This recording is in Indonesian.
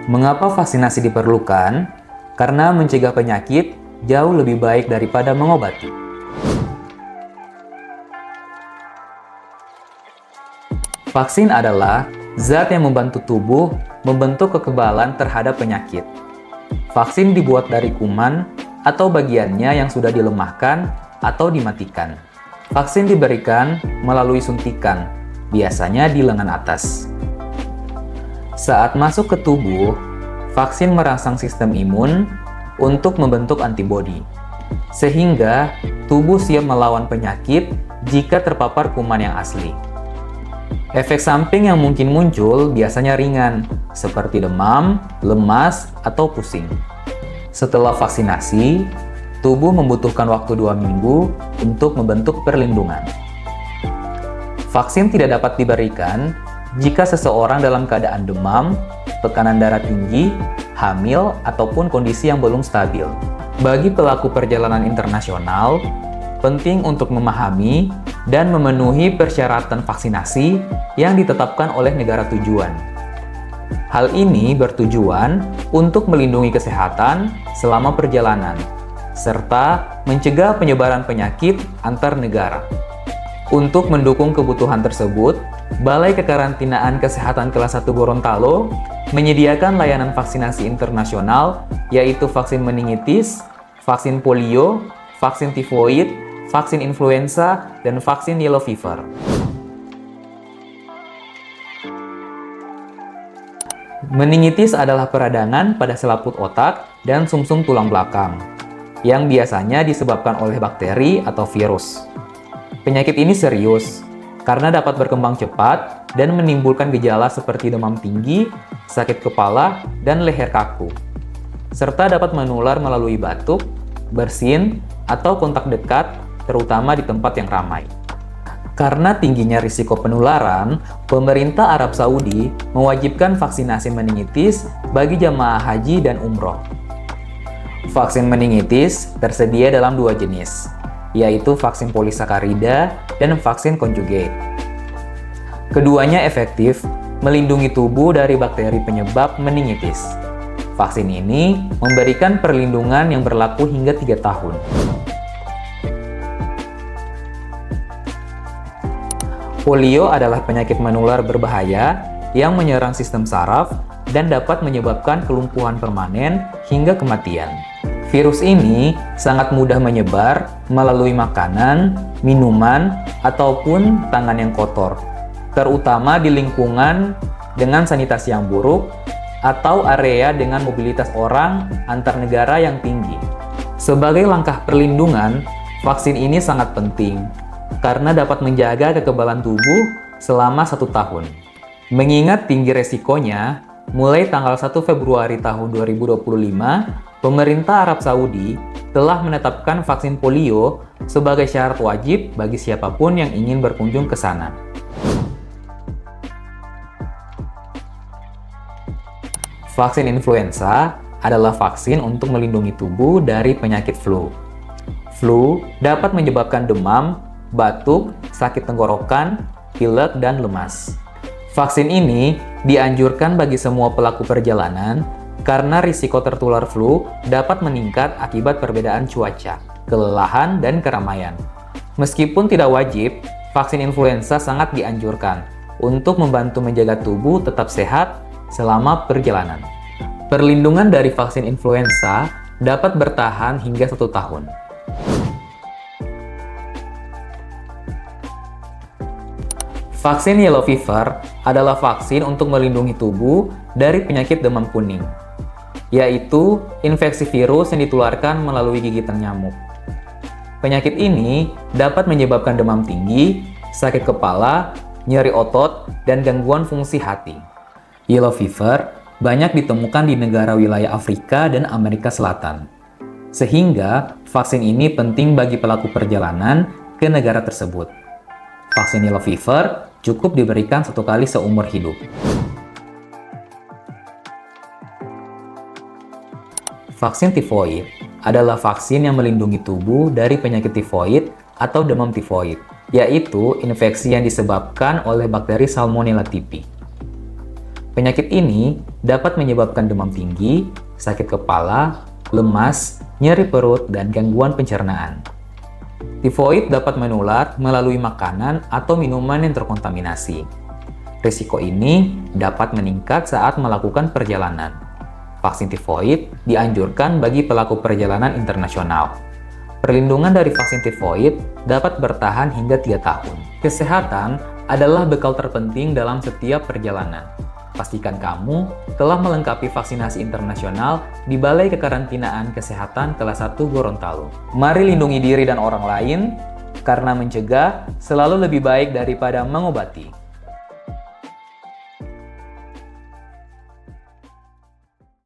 Mengapa vaksinasi diperlukan? Karena mencegah penyakit jauh lebih baik daripada mengobati. Vaksin adalah zat yang membantu tubuh membentuk kekebalan terhadap penyakit. Vaksin dibuat dari kuman atau bagiannya yang sudah dilemahkan atau dimatikan. Vaksin diberikan melalui suntikan, biasanya di lengan atas. Saat masuk ke tubuh, vaksin merangsang sistem imun untuk membentuk antibodi, sehingga tubuh siap melawan penyakit jika terpapar kuman yang asli. Efek samping yang mungkin muncul biasanya ringan, seperti demam, lemas, atau pusing. Setelah vaksinasi, tubuh membutuhkan waktu 2 minggu untuk membentuk perlindungan. Vaksin tidak dapat diberikan jika seseorang dalam keadaan demam, tekanan darah tinggi, hamil, ataupun kondisi yang belum stabil. Bagi pelaku perjalanan internasional, penting untuk memahami dan memenuhi persyaratan vaksinasi yang ditetapkan oleh negara tujuan. Hal ini bertujuan untuk melindungi kesehatan selama perjalanan, serta mencegah penyebaran penyakit antar negara. Untuk mendukung kebutuhan tersebut, Balai Kekarantinaan Kesehatan Kelas 1 Gorontalo menyediakan layanan vaksinasi internasional, yaitu vaksin meningitis, vaksin polio, vaksin tifoid, vaksin influenza, dan vaksin yellow fever. Meningitis adalah peradangan pada selaput otak dan sumsum tulang belakang, yang biasanya disebabkan oleh bakteri atau virus. Penyakit ini serius, karena dapat berkembang cepat dan menimbulkan gejala seperti demam tinggi, sakit kepala, dan leher kaku. Serta dapat menular melalui batuk, bersin, atau kontak dekat, terutama di tempat yang ramai. Karena tingginya risiko penularan, pemerintah Arab Saudi mewajibkan vaksinasi meningitis bagi jamaah haji dan umroh. Vaksin meningitis tersedia dalam 2 jenis, yaitu vaksin polisakarida dan vaksin konjugate. Keduanya efektif melindungi tubuh dari bakteri penyebab meningitis. Vaksin ini memberikan perlindungan yang berlaku hingga 3 tahun. Polio adalah penyakit menular berbahaya yang menyerang sistem saraf dan dapat menyebabkan kelumpuhan permanen hingga kematian. Virus ini sangat mudah menyebar melalui makanan, minuman, ataupun tangan yang kotor, terutama di lingkungan dengan sanitasi yang buruk atau area dengan mobilitas orang antar negara yang tinggi. Sebagai langkah perlindungan, vaksin ini sangat penting karena dapat menjaga kekebalan tubuh selama 1 tahun. Mengingat tinggi resikonya, mulai tanggal 1 Februari tahun 2025, pemerintah Arab Saudi telah menetapkan vaksin polio sebagai syarat wajib bagi siapapun yang ingin berkunjung ke sana. Vaksin influenza adalah vaksin untuk melindungi tubuh dari penyakit flu. Flu dapat menyebabkan demam, batuk, sakit tenggorokan, pilek, dan lemas. Vaksin ini dianjurkan bagi semua pelaku perjalanan karena risiko tertular flu dapat meningkat akibat perbedaan cuaca, kelelahan, dan keramaian. Meskipun tidak wajib, vaksin influenza sangat dianjurkan untuk membantu menjaga tubuh tetap sehat selama perjalanan. Perlindungan dari vaksin influenza dapat bertahan hingga 1 tahun. Vaksin yellow fever adalah vaksin untuk melindungi tubuh dari penyakit demam kuning, yaitu infeksi virus yang ditularkan melalui gigitan nyamuk. Penyakit ini dapat menyebabkan demam tinggi, sakit kepala, nyeri otot, dan gangguan fungsi hati. Yellow fever banyak ditemukan di negara wilayah Afrika dan Amerika Selatan, sehingga vaksin ini penting bagi pelaku perjalanan ke negara tersebut. Vaksin yellow fever cukup diberikan 1 kali seumur hidup. Vaksin tifoid adalah vaksin yang melindungi tubuh dari penyakit tifoid atau demam tifoid, yaitu infeksi yang disebabkan oleh bakteri Salmonella typhi. Penyakit ini dapat menyebabkan demam tinggi, sakit kepala, lemas, nyeri perut, dan gangguan pencernaan. Tifoid dapat menular melalui makanan atau minuman yang terkontaminasi. Risiko ini dapat meningkat saat melakukan perjalanan. Vaksin tifoid dianjurkan bagi pelaku perjalanan internasional. Perlindungan dari vaksin tifoid dapat bertahan hingga 3 tahun. Kesehatan adalah bekal terpenting dalam setiap perjalanan. Pastikan kamu telah melengkapi vaksinasi internasional di Balai Kekarantinaan Kesehatan Kelas 1 Gorontalo. Mari lindungi diri dan orang lain, karena mencegah selalu lebih baik daripada mengobati.